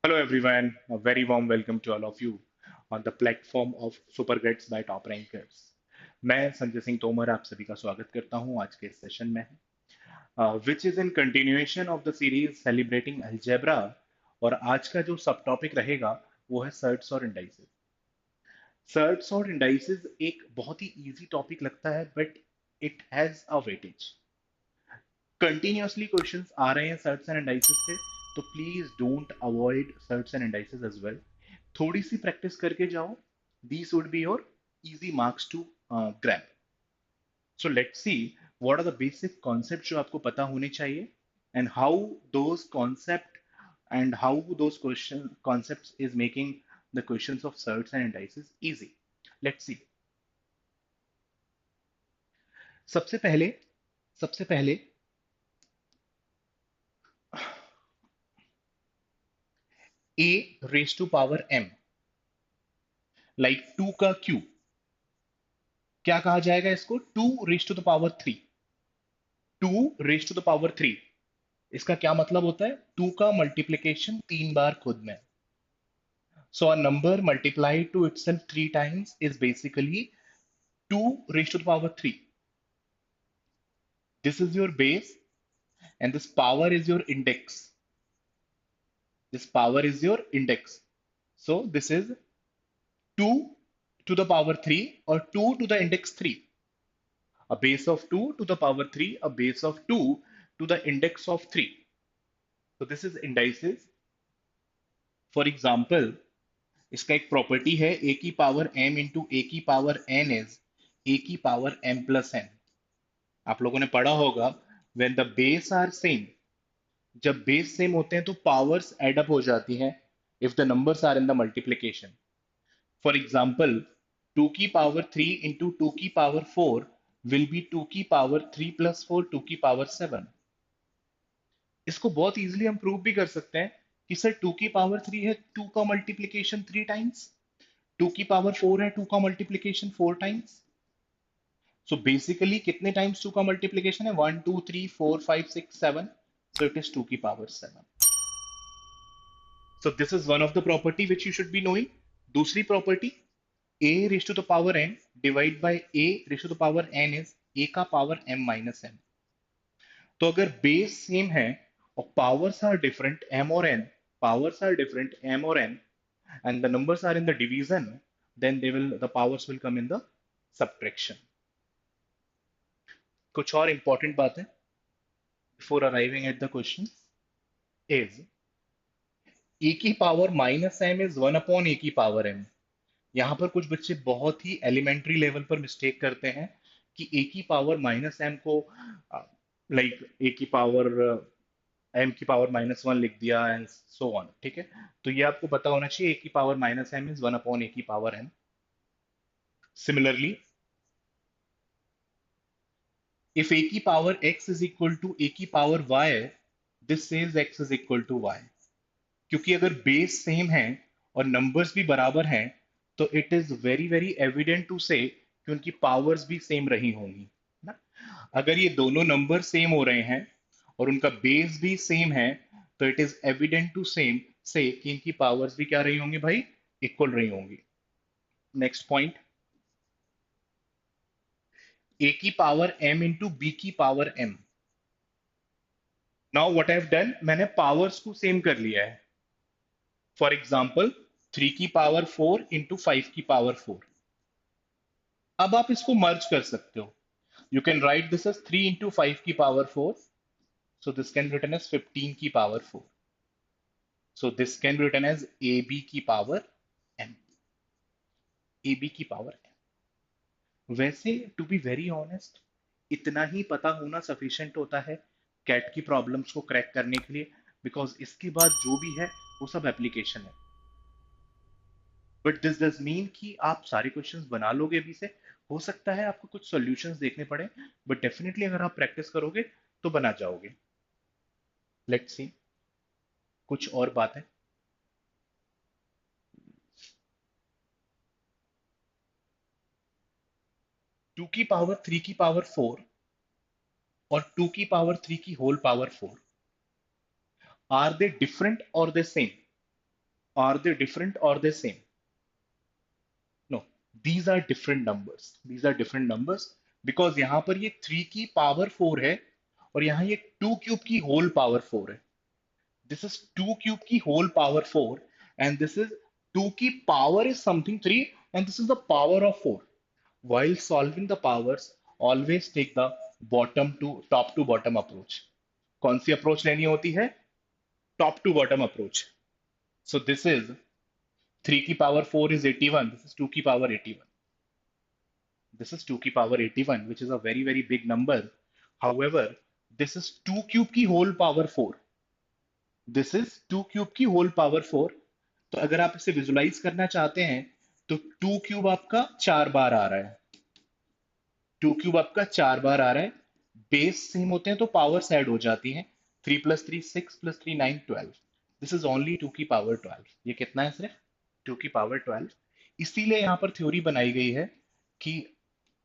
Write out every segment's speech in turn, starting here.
Hello everyone, a very warm welcome to all of you on the platform of Super Grades by Top Rankers. मैं संजय सिंह तोमर आप सभी का स्वागत करता हूं आज के इस सेशन में which is in continuation of the series celebrating algebra. और आज का जो सब टॉपिक रहेगा वो है सर्ट्स और इंडाइसेस। सर्ट्स और इंडाइसेस एक बहुत ही इजी टॉपिक लगता है but it has a weightage. Continuously questions आ रहे हैं सर्ट्स एंड इंडाइसेस से, तो please don't avoid surds and indices as well. थोड़ी सी प्रैक्टिस करके जाओ, these would be your easy marks to grab. So let's see what are the basic concept जो आपको पता होने चाहिए and how those concept and how those question concepts is making the questions of surds and indices easy. Let's see. सबसे पहले सबसे पहले a raise to power m, like 2 का क्यूब, क्या कहा जाएगा इसको? 2 raise to the power 3। 2 raise to the power 3, इसका क्या मतलब होता है? 2 का मल्टीप्लीकेशन 3 बार खुद में। So a number multiplied to itself 3 times is basically 2 raise to the power 3। This is your base and this power is your index. This power is your index. So this is 2 to the power 3 or 2 to the index 3, a base of 2 to the power 3, a base of 2 to the index of 3. So this is indices. For example, इसका एक property है a की power m into a की power n is a की power m plus n। आप लोगों ने पढ़ा होगा when the base are same, जब बेस सेम होते हैं तो पावर्स एड अप हो जाती हैं if the numbers are in the multiplication. For example, 2 की पावर 3 इंटू 2 की पावर 4 will be 2 की पावर 3 प्लस 4 2 की पावर 7। इसको बहुत इजीली हम प्रूव भी कर सकते हैं कि सर 2 की पावर 3 है, 2 का मल्टीप्लीकेशन 3 टाइम्स, 2 की पावर 4 है, 2 का मल्टीप्लीकेशन 4 टाइम्स। सो बेसिकली कितने टाइम्स 2 का मल्टीप्लीकेशन है? 1 2 3 4 5 6 7। सो इट इज 2 की power 7। So this is one of the property which you should be knowing. दूसरी property, a raise to the power n divide by a raise to the power n is a का power m minus n। तो अगर base same है और powers are different m और n, powers are different m or n, and the numbers are in the division, then the powers will come in the subtraction. कुछ और important बात है before arriving at the question is a की power minus m is 1 upon a की power m। यहाँ पर कुछ बच्चे बहुत ही एलिमेंट्री लेवल पर मिस्टेक करते हैं कि a की पावर माइनस m को लाइक a की पावर m की पावर -1 लिख दिया एंड सो ऑन। ठीक है, तो ये आपको पता होना चाहिए a की power minus m is 1 upon a की power m। Similarly, if a की power x is equal to a की power y, this says x is equal to y। क्योंकि अगर बेस सेम है और नंबर्स भी बराबर हैं तो it is very very evident to say कि उनकी पावर्स भी सेम रही होंगी ना। अगर ये दोनों नंबर सेम हो रहे हैं और उनका बेस भी सेम है तो it is evident to same say कि इनकी पावर्स भी क्या रही होंगी भाई? इक्वल रही होंगी। नेक्स्ट पॉइंट, a की पावर m इंटू बी की power m। Now what I have done, मैंने पावर्स को सेम कर लिया है। फॉर एग्जाम्पल 3 की पावर 4 इंटू 5 की पावर 4। अब आप इसको मर्ज कर सकते हो। You can write this as 3 into 5 की power 4, so this can written as 15 की power 4। So this can written as A B की पावर m। ए बी की पावर m। वैसे टू बी वेरी ऑनेस्ट, इतना ही पता होना सफिशिएंट होता है कैट की प्रॉब्लम्स को क्रैक करने के लिए, बिकॉज इसके बाद जो भी है वो सब एप्लीकेशन है। बट दिस डज मीन कि आप सारे क्वेश्चंस बना लोगे अभी से। हो सकता है आपको कुछ सॉल्यूशंस देखने पड़े, बट डेफिनेटली अगर आप प्रैक्टिस करोगे तो बना जाओगे। लेट्स सी कुछ और बातें। 2 की पावर 3 की पावर 4 और 2 की पावर 3 की whole power 4, are they different और they same? Are they different or they same? No, these are different numbers. These are different numbers because यहाँ पर ये 3 की पावर 4 है और यहाँ ये 2 क्यूब की होल पावर 4 है. This is 2 cube की whole power 4 and this is 2 की power is something 3 and this is the power of 4. While solving the powers, always take the bottom to top to bottom approach. कौन सी approach लेनी होती है? Top to bottom approach. So this is 3 की power 4 is 81. This is 2 की power 81. This is 2 की power 81, which is a very very big number. However, this is 2 cube की whole power 4. This is 2 cube की whole power 4. तो अगर आप इसे visualise करना चाहते हैं तो 2 क्यूब आपका 4 बार आ रहा है. 2 क्यूब आपका 4 बार आ रहा है. बेस सेम होते हैं तो पावर्स ऐड हो जाती हैं. 3 plus 3 6 plus 3 9 12. This is only 2 की पावर 12. ये कितना है? सिर्फ 2 की पावर 12. इसीलिए यहां पर थ्योरी बनाई गई है कि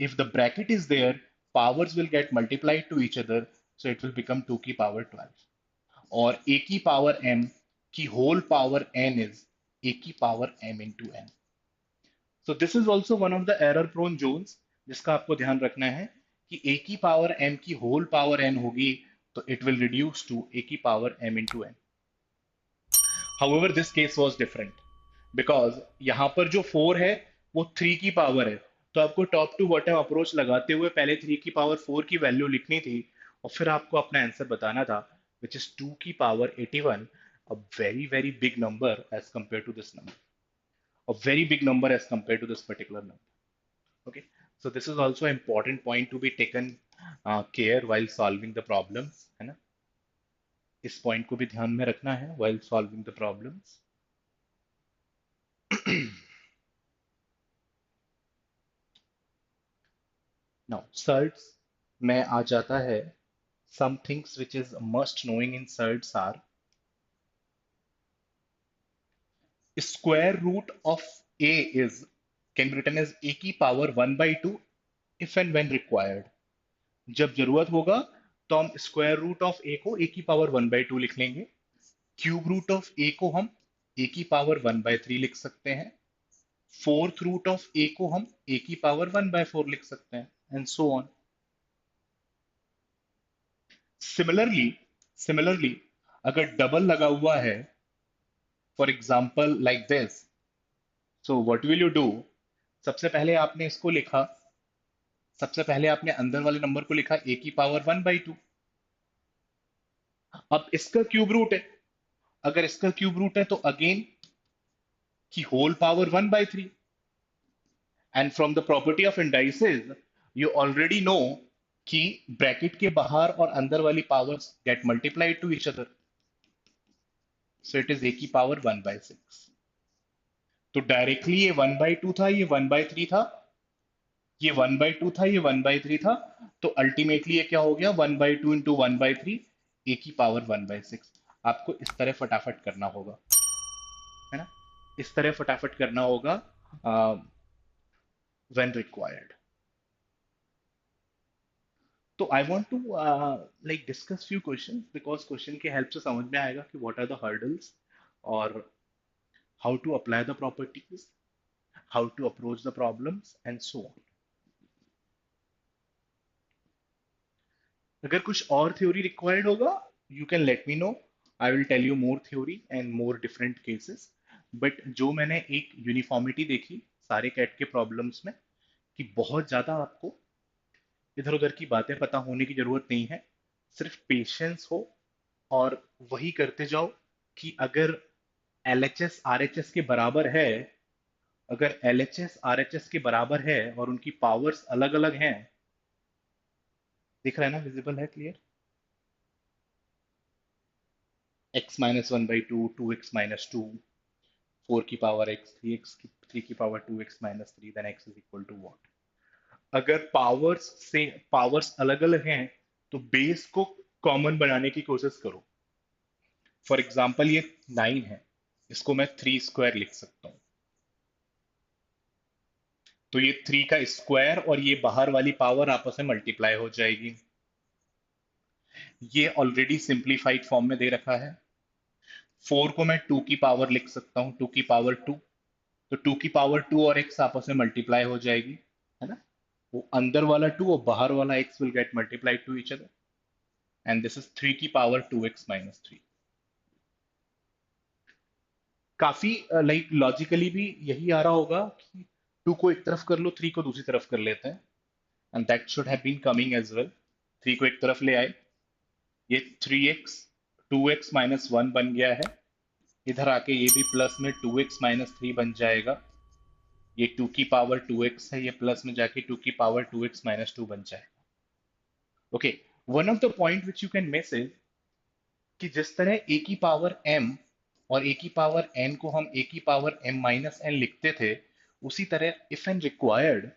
if the bracket is there, powers will get multiplied to each other, so it will become 2 की पावर 12. और a की पावर m की whole power n is a की power m into n. So this is also one of the error prone zones जिसका आपको ध्यान रखना है कि a की पावर m की होल पावर n होगी तो it will reduce to a की power m into n. However this case was different because यहां पर जो 4 है वो 3 की पावर है. तो आपको टॉप टू बॉटम अप्रोच लगाते हुए पहले 3 की पावर 4 की वैल्यू लिखनी थी और फिर आपको अपना आंसर बताना था, which is 2 की power 81, a very very big number as compared to this number, a very big number as compared to this particular number. Okay, so this is also an important point to be taken care while solving the problems, है ना? इस point को भी ध्यान में रखना है while solving the problems. Now surds में आ जाता है. Some things which is must knowing in surds are square root of a is can be written as a की power 1 by 2 if and when required. जब जरूरत होगा तो हम square root of ए को ए की पावर 1 बाई 2 लिख लेंगे. क्यूब रूट ऑफ ए को हम ए की पावर 1 बाई 3 लिख सकते हैं. फोर्थ रूट ऑफ ए को हम ए की पावर 1 बाई 4 लिख सकते हैं एंड सो ऑन. सिमिलरली अगर डबल लगा हुआ है, for example like this, so what will you do? सबसे पहले आपने इसको लिखा, सबसे पहले आपने अंदर वाले नंबर को लिखा ए की पावर 1 बाई 2. अब इसका क्यूब रूट है, अगर इसका क्यूब रूट है तो अगेन की whole power 1 by 3. And from the property of indices you already know कि ब्रैकेट के बाहर और अंदर वाली powers get multiplied to each other, so it is a की पावर 1 बाई 6. तो डायरेक्टली ये 1 बाई 2 था, ये 1 बाई 3 था, ये 1 बाई 2 था, ये 1 बाई 3 था. तो अल्टीमेटली ये क्या हो गया? 1 बाई 2 इंटू 1 बाई 3 ए की पावर 1 बाई 6. आपको इस तरह फटाफट करना होगा, है ना? इस तरह फटाफट करना होगा व्हेन रिक्वायर्ड. तो I want to like discuss few questions because question के हेल्प से समझ में आएगा कि व्हाट आर द हर्डल्स और how to apply the properties, how to approach the problems and so on. अगर कुछ और थ्योरी रिक्वायर्ड होगा you can let me know. I will tell you more theory and more different cases. But जो मैंने एक uniformity देखी सारे cat के प्रॉब्लम्स में कि बहुत ज्यादा आपको इधर उधर की बातें पता होने की जरूरत नहीं है. सिर्फ पेशेंस हो और वही करते जाओ कि अगर LHS RHS के बराबर है, अगर LHS RHS के बराबर है और उनकी पावर्स अलग अलग हैं, दिख रहा है ना? विजिबल है? Clear? x minus 1 by 2, 2x minus 2, 4 की पावर x, 3 की power 2x minus 3, then x is equal to what? अगर पावर्स अलग अलग हैं तो बेस को कॉमन बनाने की कोशिश करो. फॉर एग्जाम्पल ये 9 है, इसको मैं 3 स्क्वायर लिख सकता हूं. तो ये 3 का स्क्वायर और ये बाहर वाली पावर आपस में मल्टीप्लाई हो जाएगी. ये ऑलरेडी सिंप्लीफाइड फॉर्म में दे रखा है. 4 को मैं 2 की पावर लिख सकता हूँ, 2 की पावर 2। तो 2 की पावर 2 और x आपस में मल्टीप्लाई हो जाएगी, है ना। वो अंदर वाला 2 और बाहर वाला x will get multiplied to each other, and this is 3 की पावर 2x माइनस 3। काफी लाइक लॉजिकली भी यही आ रहा होगा कि 2 को एक तरफ कर लो, 3 को दूसरी तरफ कर लेते हैं, and that should have been coming as well. 3 को एक तरफ ले आए, ये 3x 2x माइनस 1 बन गया है। इधर आके ये भी प्लस में 2x माइनस 3 बन जाएगा। ये 2 की पावर 2x है, ये प्लस में जाके 2 की पावर 2x माइनस 2 बन जाएगा। Okay, one of the point which you can miss is कि जिस तरह a की पावर m और a की पावर n को हम a की पावर m माइनस n लिखते थे, उसी तरह इफ एंड रिक्वायर्ड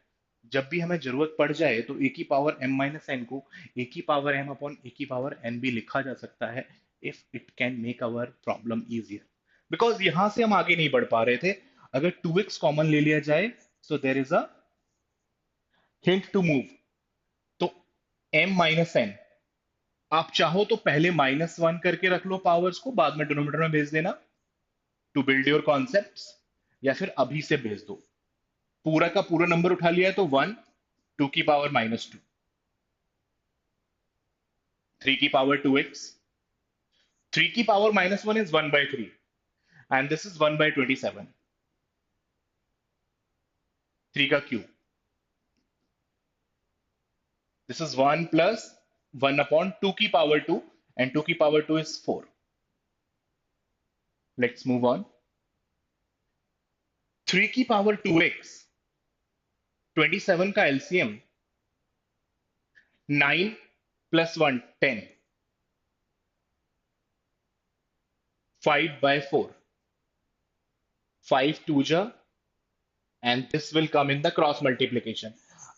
जब भी हमें जरूरत पड़ जाए तो a की पावर m माइनस n को a की पावर m अपॉन a की पावर n भी लिखा जा सकता है, if it can make our problem easier. Because यहां से हम आगे नहीं बढ़ पा रहे थे। अगर 2x कॉमन ले लिया जाए, so there is a hint to move. तो m माइनस n, आप चाहो तो पहले -1 करके रख लो पावर्स को, बाद में डिनोमिनेटर में भेज देना टू बिल्ड योर कॉन्सेप्ट्स, या फिर अभी से भेज दो। पूरा का पूरा नंबर उठा लिया है तो 1, 2 की पावर -2, 3 की पावर 2x, 3 की power -1 is 1/3, and this is 1/27, 3 का cube. This is 1 plus 1 upon 2 की पावर 2, एंड 2 की power 2 is 4। Let's move on. 3 की पावर 2x, 27 का एलसीएम 9 प्लस 1 10, 5/4, 5 2 जा, and this will come in the cross multiplication.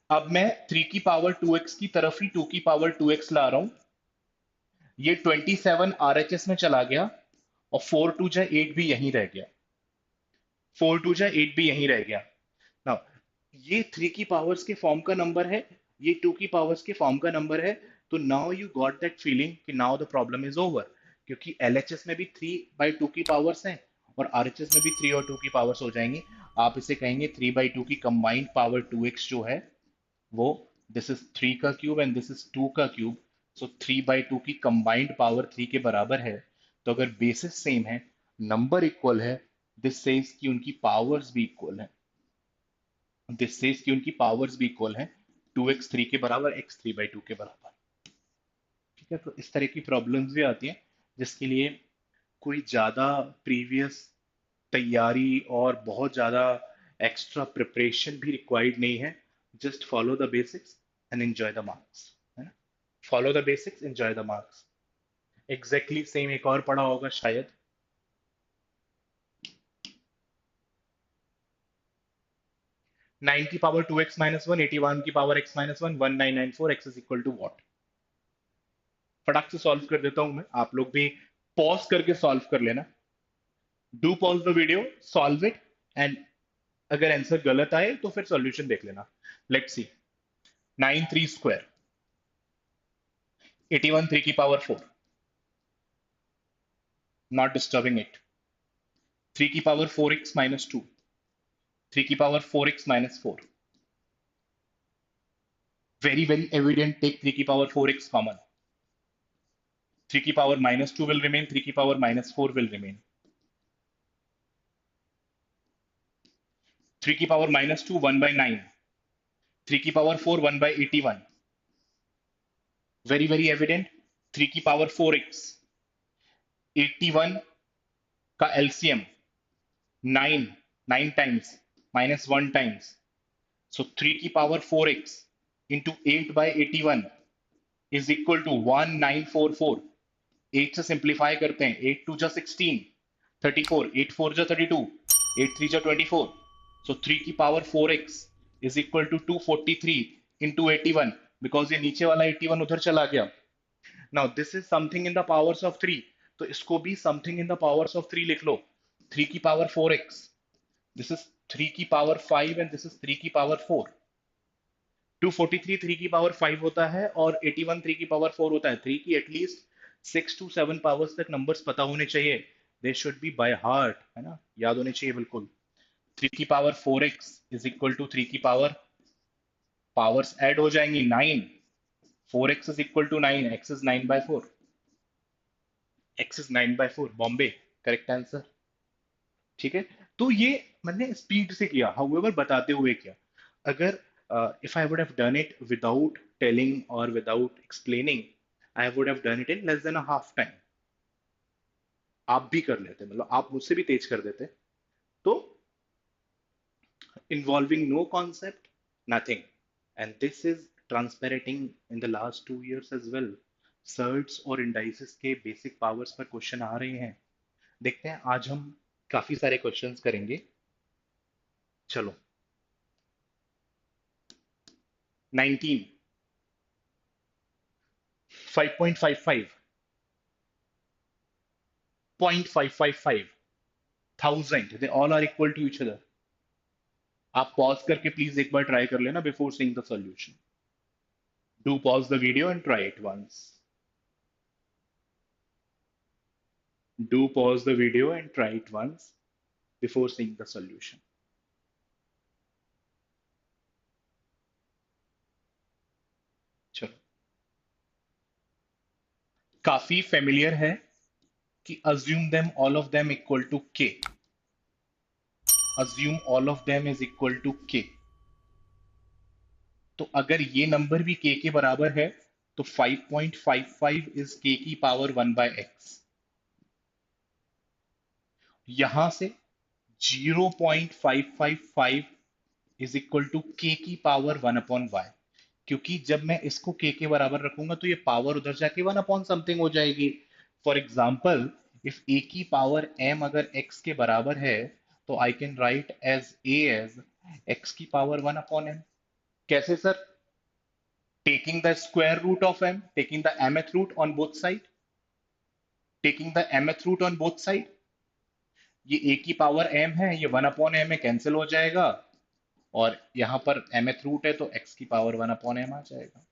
अब मैं 3 की पावर 2x की तरफ ही 2 की पावर 2x ला रहा हूं। ये 27 आरएचएस में चला गया, और 4 2 जा 8 भी यहीं रह गया, 4 2 जा 8 भी यहीं रह गया। नाउ ये 3 की पावर्स के फॉर्म का नंबर है, ये 2 की पावर्स के फॉर्म का नंबर है। तो now you got that feeling कि now the problem is over, क्योंकि एलएचएस में भी 3/2 की पावर्स हैं, और आरएचएस में भी 3 और 2 की पावर्स हो जाएंगी। आप इसे कहेंगे 3/2 की कंबाइंड पावर 2x जो है वो, दिस इज 3 का क्यूब एंड दिस इज 2 का क्यूब। सो 3/2 की कंबाइंड पावर 3 के बराबर है। तो अगर बेसिस सेम है, नंबर इक्वल है, दिस सेज कि उनकी पावर्स भी इक्वल है, दिस सेज कि उनकी पावर्स भी इक्वल है। 2x 3 के बराबर, x 3/2 के बराबर। ठीक है, तो इस तरह की प्रॉब्लम्स भी आती हैं, जिसके लिए कोई ज्यादा प्रीवियस तैयारी और बहुत ज्यादा एक्स्ट्रा प्रिपरेशन भी रिक्वायर्ड नहीं है। Just follow the basics and enjoy the marks, है ना। Follow the basics, enjoy the marks. Exactly same एक और पढ़ा होगा शायद, 9 की पावर 2x माइनस 1, 81 की power x minus 1, 1994, x is equal to what. फटाक से सॉल्व कर देता हूं मैं, आप लोग भी पॉज करके सॉल्व कर लेना। Do pause the video, solve it, and अगर आंसर गलत आए तो फिर सॉल्यूशन देख लेना। Let's see. 9 3 स्क्वायर, 81 3 की पावर 4, नॉट डिस्टर्बिंग इट। 3 की पावर 4x माइनस 2, 3 की power 4x minus 4, very very evident, take 3 की पावर 4x common, 3 की पावर minus 2 will remain, 3 की पावर minus 4 will remain, 3 की पावर minus 2 1/9, 3 की पावर 4 1/81, very very evident, 3 की power 4x, 81 का LCM 9, 9 times minus 1 times, so 3 की power 4x into 8/81 is equal to 1944। 8 से simplify करते हैं, 8 2 जा 16, 34, 8 4 जा 32, 8 3 जा 24, so 3 की power 4x is equal to 243 into 81, because ये नीचे वाला 81 उधर चला गया। now this is something in the powers of 3, तो इसको भी something in the powers of 3 लिख लो। 3 की पावर 4x, this is 3 की पावर 5 and this is 3 की पावर 4। 243 3 की पावर 5 होता है और 81 3 की पावर 4 होता है। 3 की एटलीस्ट 6 to 7 पावर्स तक नंबर्स पता होने चाहिए, they should be by heart, है ना, याद होने चाहिए बिल्कुल। 3 की power 4x is equal to 3 की पावर, पावर्स ऐड हो जाएंगी 9, 4x is equal to 9, x is 9/4, x is 9/4, Bombay, correct answer. ठीक है, तो ये मैंने स्पीड से किया, हाउएवर बताते हुए किया। अगर if I would have done it without telling और without explaining, I would have done it in less than a half time. आप भी कर लेते, मतलब आप मुझसे भी तेज कर देते। तो involving no concept, nothing. And this is transpirating in the last 2 years as well. Shirts और इंडाइसेस के बेसिक पावर्स पर क्वेश्चन आ रहे हैं। देखते हैं, आज हम काफी सारे क्वेश्चंस करेंगे। चलो, 19, 5.55, 0.555, 1000, they all are equal to each other. आप पॉज करके प्लीज एक बार ट्राई कर लेना before seeing the solution. Do pause the video and try it once. Do pause the video and try it once before seeing the solution. चलो, काफी familiar है कि assume them all of them equal to k, assume all of them is equal to k। तो अगर ये number भी k के बराबर है तो 5.55 इज k की पावर 1/x। यहां से 0.555 इज इक्वल टू k की पावर 1/y, क्योंकि जब मैं इसको k के बराबर रखूंगा तो ये पावर उधर जाके 1/समथिंग हो जाएगी। फॉर एग्जाम्पल, इफ a की पावर m अगर x के बराबर है, तो I can write as a as x की पावर 1/m। कैसे sir? Taking the square root of m, taking the mth root on both side, taking the mth root on both side. ये a की power m है, ये 1/m में cancel हो जाएगा, और यहां पर mth रूट है तो x की पावर 1/m आ जाएगा।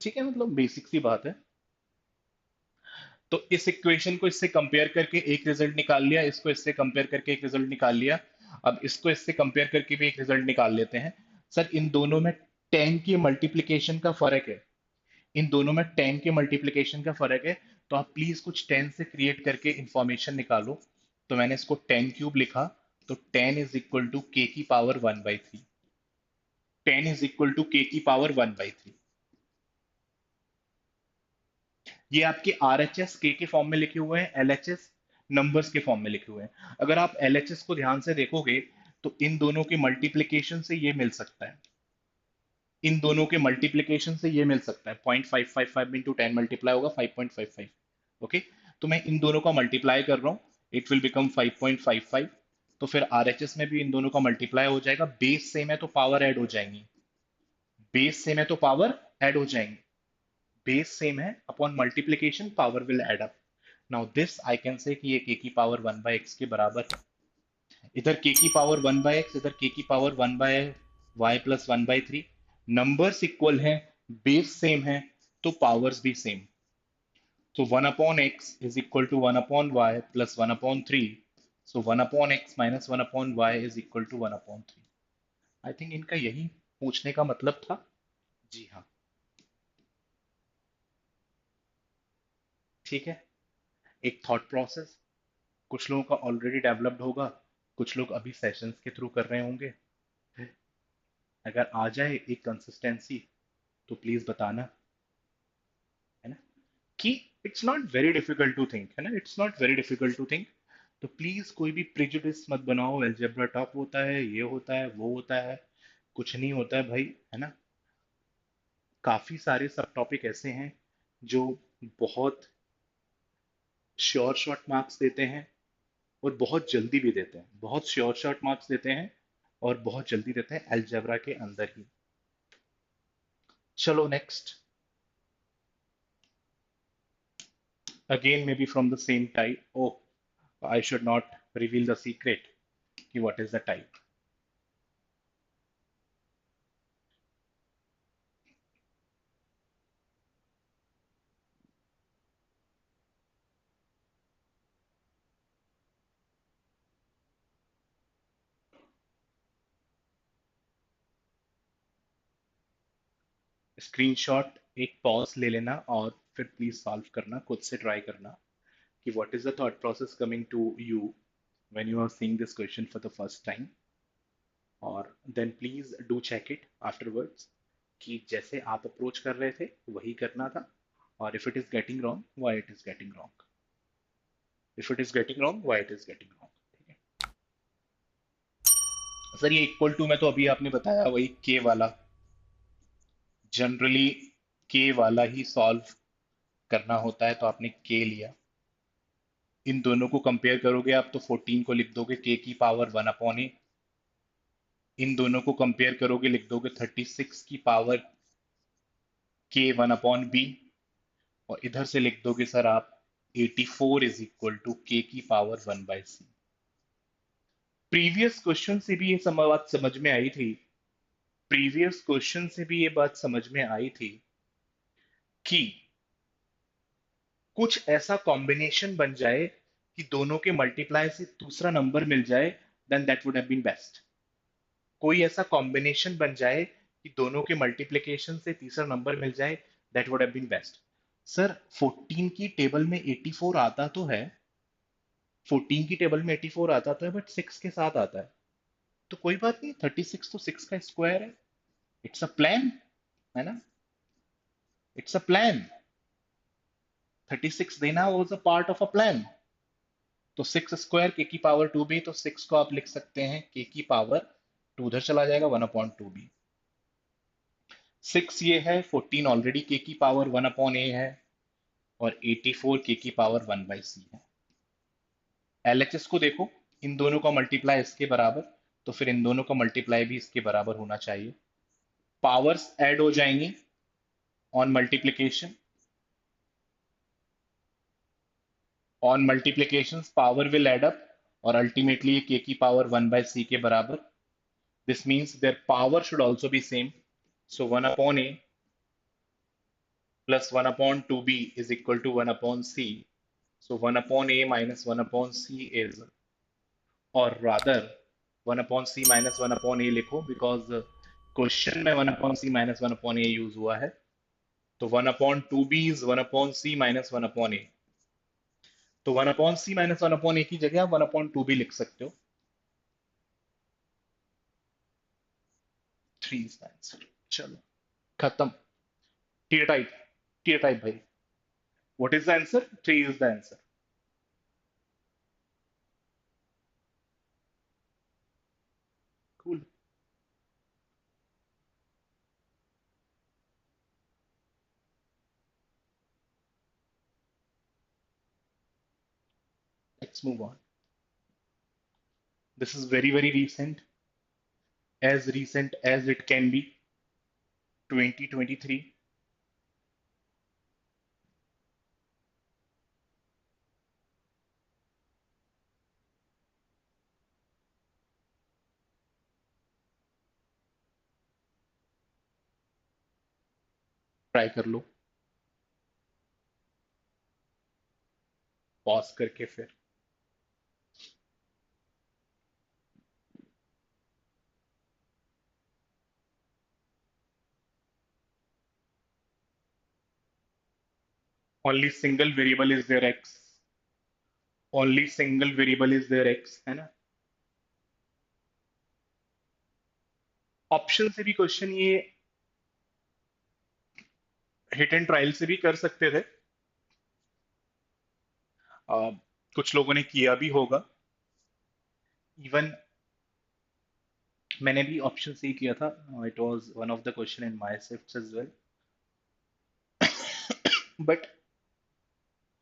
ठीक है, मतलब बेसिक सी बात है। तो इस इक्वेशन को इससे कंपेयर करके एक रिजल्ट निकाल लिया, इसको इससे कंपेयर करके एक रिजल्ट निकाल लिया। अब इसको इससे कंपेयर करके भी एक रिजल्ट निकाल लेते हैं। सर, इन दोनों में 10 की मल्टीप्लिकेशन का फर्क है, इन दोनों में 10 के मल्टीप्लिकेशन का फर्क है। तो आप प्लीज कुछ 10 से क्रिएट करके इंफॉर्मेशन निकालो। तो मैंने इसको 10³ लिखा, तो 10 इज इक्वल टू के की पावर 1/3, 10 इज इक्वल टू के की पावर 1/3। ये आपके आर एच एस के फॉर्म में लिखे हुए हैं, एल एच एस नंबर्स के फॉर्म में लिखे हुए हैं। अगर आप एल एच एस को ध्यान से देखोगे तो इन दोनों के मल्टीप्लिकेशन से ये मिल सकता है, इन दोनों के मल्टीप्लिकेशन से ये मिल सकता है। 0.555 इंटू 10 मल्टीप्लाई होगा 5.55। ओके, तो मैं इन दोनों का मल्टीप्लाई कर रहा हूँ, इट विल बिकम 5.55। तो फिर आरएचएस में भी इन दोनों का मल्टीप्लाई हो जाएगा, बेस सेम है तो पावर ऐड हो जाएंगी, बेस सेम है तो पावर ऐड हो जाएंगी, बेस सेम है, upon multiplication power will add up. Now this I can say कि ये k की पावर 1/x के बराबर है। इधर k की पावर 1/x, इधर k की power 1/y plus 1/3। Numbers equal हैं, बेस सेम है, तो पावर्स भी सेम। तो 1/x is equal to 1/y plus 1/3। So 1/x minus 1/y is equal to 1/3। I think इनका यही पूछने का मतलब था। जी हाँ, ठीक है। एक थॉट प्रोसेस कुछ लोगों का ऑलरेडी डेवलप्ड होगा, कुछ लोग अभी सेशंस के थ्रू कर रहे होंगे। अगर आ जाए एक कंसिस्टेंसी तो प्लीज बताना, है ना, कि it's not very difficult to think, है ना, it's not very difficult to think. तो प्लीज कोई भी प्रिजुडिस मत बनाओ, अलजेब्रा टफ होता है, ये होता है, वो होता है। कुछ नहीं होता है भाई, है ना। काफी सारे सब टॉपिक ऐसे हैं जो बहुत श्योर शॉर्ट मार्क्स देते हैं और बहुत जल्दी भी देते हैं, बहुत श्योर शॉर्ट मार्क्स देते हैं और बहुत जल्दी देते हैं अलजेब्रा के अंदर ही। चलो next, again maybe from the same type. Oh, I should not reveal the secret कि what is the type. Screenshot एक पॉज ले लेना और फिर प्लीज सॉल्व करना, खुद से ट्राई करना कि what is the thought process coming to you when you are seeing this question for the first time, और then please do check it afterwards कि जैसे आप अप्रोच कर रहे थे वही करना था, और if it is getting wrong why it is getting wrong, if it is getting wrong why it is getting wrong. ठीक है सर, ये इक्वल टू में तो अभी आपने बताया वही के वाला, जनरली के वाला ही सॉल्व करना होता है, तो आपने के लिया। इन दोनों को कंपेयर करोगे आप तो 14 को लिख दोगे के की पावर 1/a, इन दोनों को कंपेयर करोगे लिख दोगे 36 की पावर के 1/b, और इधर से लिख दोगे सर आप 84 इज इक्वल टू के की पावर 1/c। प्रीवियस क्वेश्चन से भी ये बात समझ में आई थी, प्रीवियस क्वेश्चन से भी ये बात समझ में आई थी कि कुछ ऐसा कॉम्बिनेशन बन जाए कि दोनों के मल्टीप्लाई से दूसरा नंबर मिल जाए, then that would have been best. कोई ऐसा कॉम्बिनेशन बन जाए कि दोनों के मल्टीप्लिकेशन से तीसरा नंबर मिल जाए, that would have been best. Sir 14 की टेबल में 84 आता तो है, 14 की टेबल में 84 आता तो है, बट 6 के साथ आता है, तो कोई बात नहीं, 36 तो 6 का स्क्वायर है, इट्स अ प्लान, है ना, इट्स अ प्लान। 36 देना was a part of a plan. तो 6 स्क्वायर के की पावर 2b, तो 6 को आप लिख सकते हैं के की पावर 2, उधर चला जाएगा 1/2b। 6 ये है, 14 ऑलरेडी के की पावर 1/a है, और 84 के की पावर 1/c है। एलएचएस को देखो, इन दोनों का मल्टीप्लाई इसके बराबर, तो फिर इन दोनों का मल्टीप्लाई भी इसके बराबर होना चाहिए। पावर्स ऐड हो जाएंगी on multiplication, on multiplication power will add up, और अल्टीमेटली ये के की पावर 1/c के बराबर। This means their power should also be same, so 1/a plus 1/2b is equal to 1/c. So 1/a minus 1/c is, or rather 1/c minus 1/a लिखो, because question में 1/c minus 1/a use हुआ है, तो 1/2b is 1/c minus 1/a, तो 1/c minus 1/a की जगह आप 1/2b लिख सकते हो। 3 is the answer। चलो खत्म। टी टाइप, टी टाइप भाई, what is the answer? 3 is the answer. Cool. Let's move on. This is very very recent, as recent as it can be, 2023। Try कर लो pause करके फिर। Only single variable is there x, only single variable is there x, है ना। Option से भी question ये hit and trial से भी कर सकते थे, अ, कुछ लोगों ने किया भी होगा। इवन मैंने भी ऑप्शन से ही किया था, it was one of the question in my shifts as well, but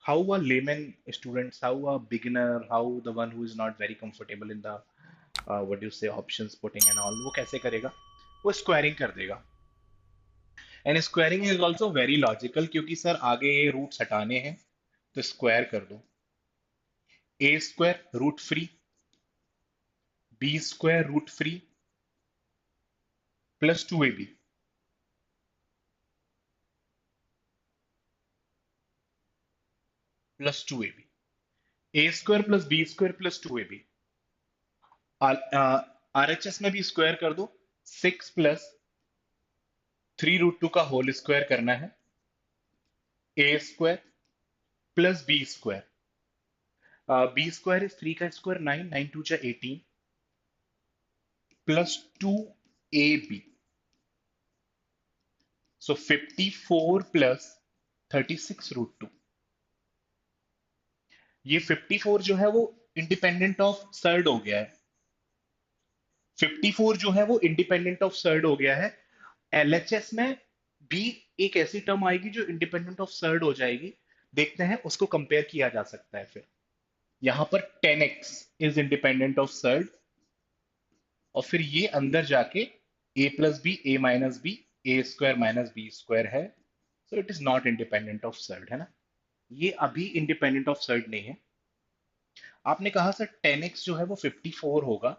how a layman students, how a beginner, how the one who is not very comfortable in the what do you say options putting and all, वो कैसे करेगा? वो squaring कर देगा। And squaring is also very logical, क्योंकि sir आगे ये roots हटाने हैं, तो स्क्वायर कर दो। A square root free, b square root free, +2ab, +2ab, a square plus b square +2ab। RHS में भी स्क्वायर कर दो, 6 प्लस 3√2 का होल स्क्वायर करना है, a square plus b square. B square is 3 का स्क्वायर 9, 9 2 जा 18 प्लस 2ab, सो 54 plus 36√2। ये 54 जो है वो इंडिपेंडेंट ऑफ सर्ड हो गया है। 54 जो है वो इंडिपेंडेंट ऑफ सर्ड हो गया है। एलएचएस में भी एक ऐसी टर्म आएगी जो इंडिपेंडेंट ऑफ सर्ड हो जाएगी। देखते हैं, उसको कंपेयर किया जा सकता है फिर। यहां पर 10x is independent of surd, और फिर ये अंदर जाके a plus b a minus b a square minus b square है, so it is not independent of surd, है ना। ये अभी इंडिपेंडेंट ऑफ सर्ड नहीं है। आपने कहा सर 10x जो है वो 54 होगा,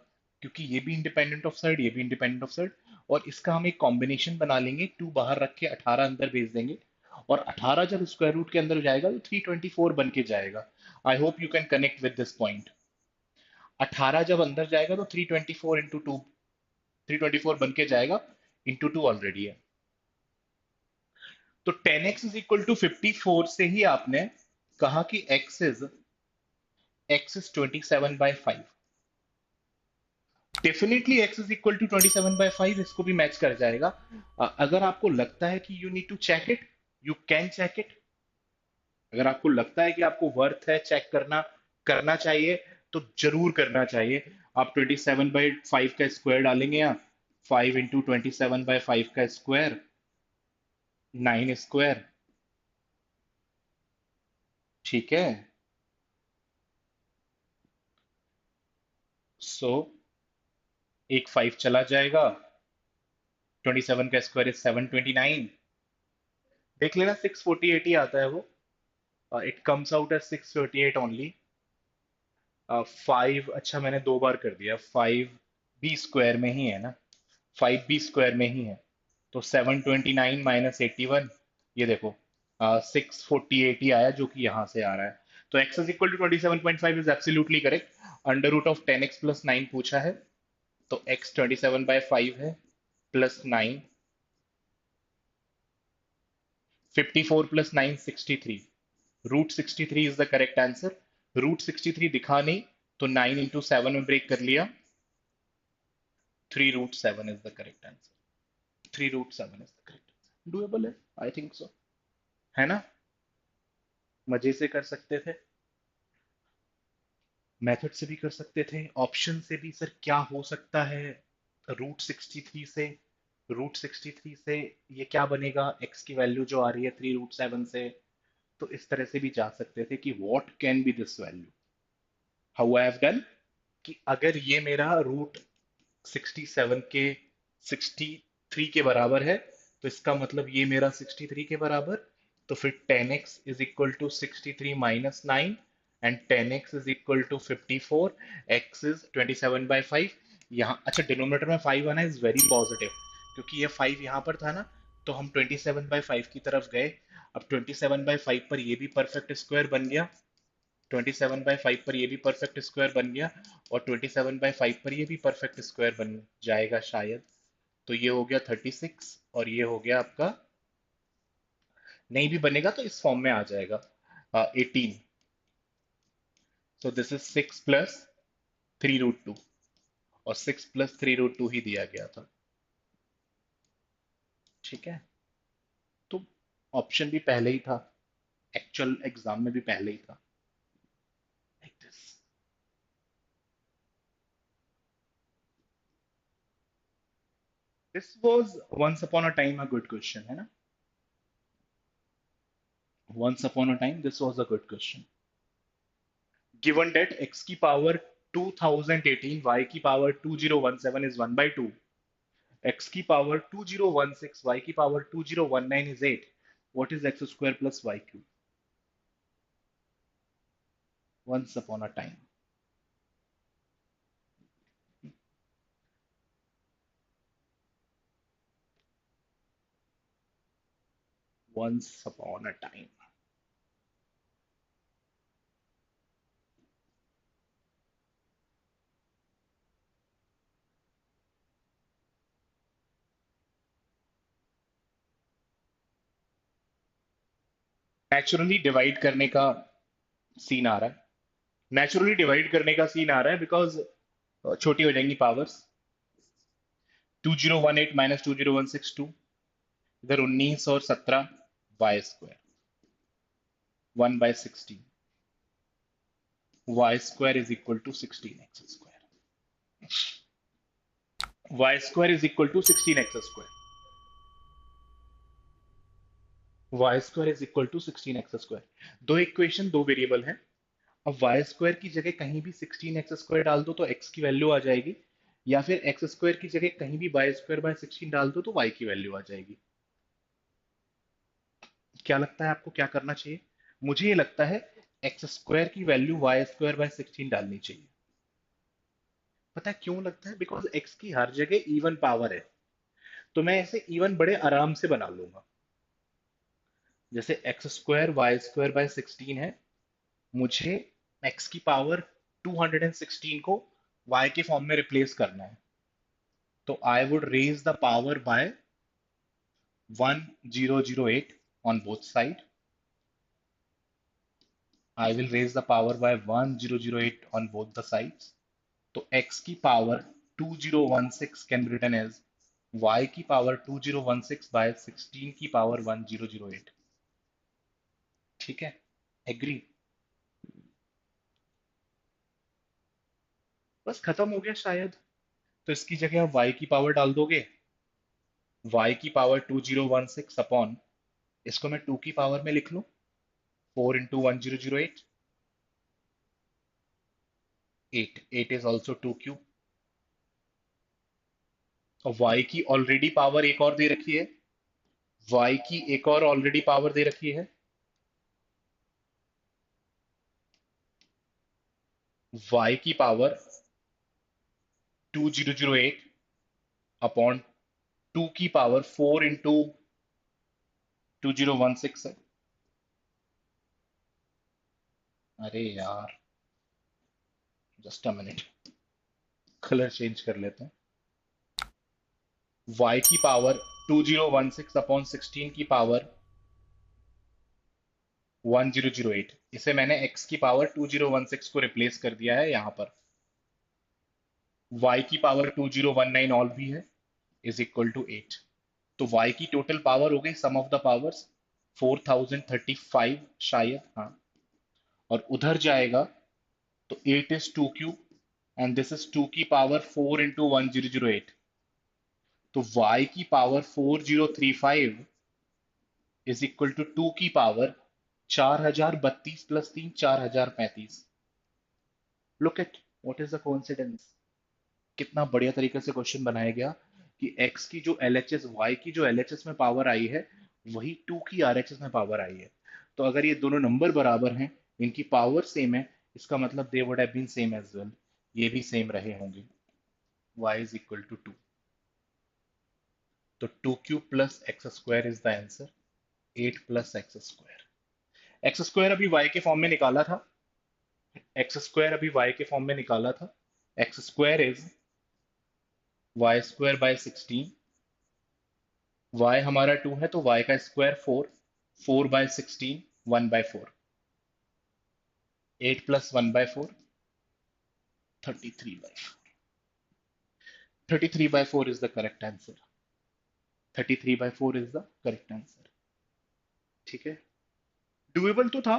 क्योंकि ये भी इंडिपेंडेंट ऑफ सर्ड, ये भी इंडिपेंडेंट ऑफ सर्ड, और इसका हम एक कॉम्बिनेशन बना लेंगे, 2 बाहर रख के 18 अंदर भेज देंगे, और 18 जब स्क्वायर रूट के अंदर जाएगा तो 324 बन के जाएगा। I hope you can connect with this point. 18 जब अंदर जाएगा तो 324 इंटू टू, 324 बन के जाएगा, इंटू टू ऑलरेडी है। तो 10x इज इक्वल टू 54 से ही आपने कहा कि x is 27/5। Definitely x is equal to 27/5 इसको भी मैच कर जाएगा। अगर आपको लगता है कि you need to check it, you can check it. अगर आपको लगता है कि आपको वर्थ है चेक करना, करना चाहिए, तो जरूर करना चाहिए। आप 27/5 का स्क्वायर डालेंगे, या 5 इंटू 27/5 का स्क्वायर 9 स्क्वायर, ठीक है। सो एक 5 चला जाएगा, 27 का स्क्वायर इज 729। देख लेना 648 ही आता है वो। It comes out as 648 only. 5, अच्छा मैंने 2 बार कर दिया, 5 बी स्क्वायर में ही है ना, 5 बी स्क्वायर में ही है। तो 729 माइनस 81, ये देखो 648 ही आया, जो कि यहाँ से आ रहा है। तो x is equal to 27.5 is absolutely correct. Under root of 10x plus 9 पूछा है, तो x 27/5 है, plus 9, 54 plus 9 63, root 63 is the correct answer. Root 63 दिखा नहीं, तो 9 इंटू 7 में ब्रेक कर लिया, 3√7 is the correct answer. 3√7 is the correct answer. Doable है, आई थिंक सो, है ना। मजे से कर सकते थे, मेथड से भी कर सकते थे, ऑप्शन से भी। सर क्या हो सकता है रूट 63 से, रूट 63 से ये क्या बनेगा, एक्स की वैल्यू जो आ रही है 3√7 से, तो इस तरह से भी जा सकते थे कि what can be this value. How I have done, कि अगर ये मेरा रूट 67 के 63 के बराबर है, तो इसका मतलब ये मेरा 63 के बराबर, तो फिर 10x इज इक्वल टू 63 माइनस 9, and 10x is equal to 54, x is 27/5। यहाँ अच्छा डिनोमिनेटर में 5 आना इज वेरी पॉजिटिव, क्योंकि ये 5 यहाँ पर था ना, तो हम 27/5 की तरफ गए। अब 27/5 पर ये भी परफेक्ट स्क्वायर बन गया, 27/5 पर ये भी परफेक्ट स्क्वायर बन गया, और 27/5 पर ये भी परफेक्ट स्क्वायर बन जाएगा शायद। तो ये हो गया 36, और ये हो गया आपका, नहीं भी बनेगा तो इस फॉर्म में आ जाएगा 18। सो दिस इज 6 प्लस 3√2, और 6 प्लस 3√2 ही दिया गया था, ठीक है। तो ऑप्शन भी पहले ही था, एक्चुअल एग्जाम में भी पहले ही था, like this. This was once upon a time a good question, है ना। Once upon a time this was a good question. Given that x की पावर 2018, y की पावर 2017 is 1/2, x की पावर 2016, y की power 2019 is 8, what is x square plus y cube? Once upon a time. Once upon a time. Naturally divide करने का scene आ रहा है। Naturally divide करने का सीन आ रहा है बिकॉज छोटी हो जाएंगी पावर्स। 2018 माइनस 20162, इधर 19 और 17, y square 1/16, y square is equal to 16x square, y square is equal to 16x square, y square is equal to 16x square. दो इक्वेशन, दो वेरिएबल हैं। अब वाई स्क्वायर की जगह कहीं भी 16x स्क्वायर डाल दो तो x की वैल्यू आ जाएगी, या फिर एक्स स्क्वायर की जगह कहीं भी वाई स्क्वायर बाय 16 डाल दो तो y की वैल्यू आ जाएगी। क्या लगता है आपको क्या करना चाहिए? मुझे ये लगता है एक्स स्क्वायर की वैल्यू वाई स्क्वायर बाय 16 डालनी चाहिए। पता है क्यों लगता है? बिकॉज x की हर जगह इवन पावर है, तो मैं इसे इवन बड़े आराम से बना लूंगा। जैसे x square y square by 16 है, मुझे x की पावर 216 को y के फॉर्म में रिप्लेस करना है, तो I would raise the power by 1008 on both side. I will raise the power by 1008 on both the sides. तो x की power 2016 can be written as y की पावर 2016 by 16 की power 1008। ठीक है, एग्री? बस खत्म हो गया शायद। तो इसकी जगह आप y की पावर डाल दोगे, y की पावर 2016 अपॉन, इसको मैं 2 की पावर में लिख लूं, 4 इंटू 1008, 8, 8 is also 2 cube। और y की ऑलरेडी पावर एक और दे रखी है, y की एक और ऑलरेडी पावर दे रखी है, y की पावर 2008 अपॉन 2 की पावर 4 इंटू 2016 है। अरे यार, just a minute, colour change कर लेते हैं। y की पावर 2016 अपॉन 16 की पावर 1008, इसे मैंने x की पावर 2016 को रिप्लेस कर दिया है यहां पर। y की पावर 2019 ऑल भी है, इज इक्वल टू 8। तो y की टोटल पावर हो गई सम ऑफ द पावर्स 4035 शायद, हाँ। और उधर जाएगा तो 8 is 2 cube and this is 2 की पावर 4 इंटू 1008। तो y की पावर 4035 इज इक्वल टू 2 की power 4032 plus 3 4035। Look at what is the coincidence. कितना बढ़िया तरीके से क्वेश्चन बनाया गया कि x की जो LHS, y की जो LHS में पावर आई है, वही 2 की RHS में पावर आई है। तो अगर ये दोनों नंबर बराबर हैं, इनकी पावर सेम है, इसका मतलब they would have been same as well, ये भी सेम रहे होंगे। y is equal to 2। तो 2 cube plus x square is the answer, 8 plus x square. X square अभी y के फॉर्म में निकाला था, एक्स स्क्वायर अभी y के फॉर्म में निकाला था। X square is y square by 16, y हमारा 2 है तो y का square 4, 4/16, 1/4, 8 plus 1/4, 33/4। 33/4 is the correct answer। 33/4 is the correct answer। ठीक है, डुएबल तो था।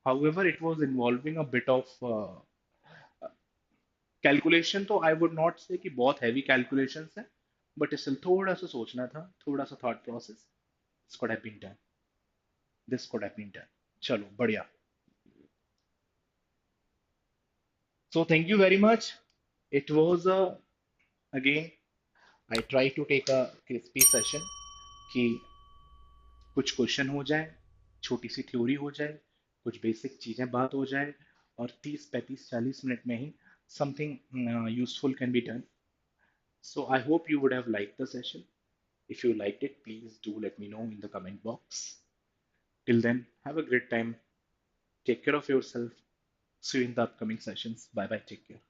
however it was involving a bit of calculation. तो आई वुड नॉट से कि बहुत हैवी कैलकुलेशंस है, बट स्टिल थोड़ा सा सोचना था, थोड़ा सा thought process. This could have been done, this could have been done. चलो बढ़िया। So thank you very much. It was again, I try to take a crispy session कि कुछ क्वेश्चन हो जाए, छोटी सी थ्योरी हो जाए, कुछ बेसिक चीजें बात हो जाए, और 30 35 40 मिनट में ही something useful can be done. So I hope you would have liked the session. If you liked it, please do let me know in the comment box. Till then, have a great time. Take care of yourself. See you in the upcoming sessions. Bye bye. Take care.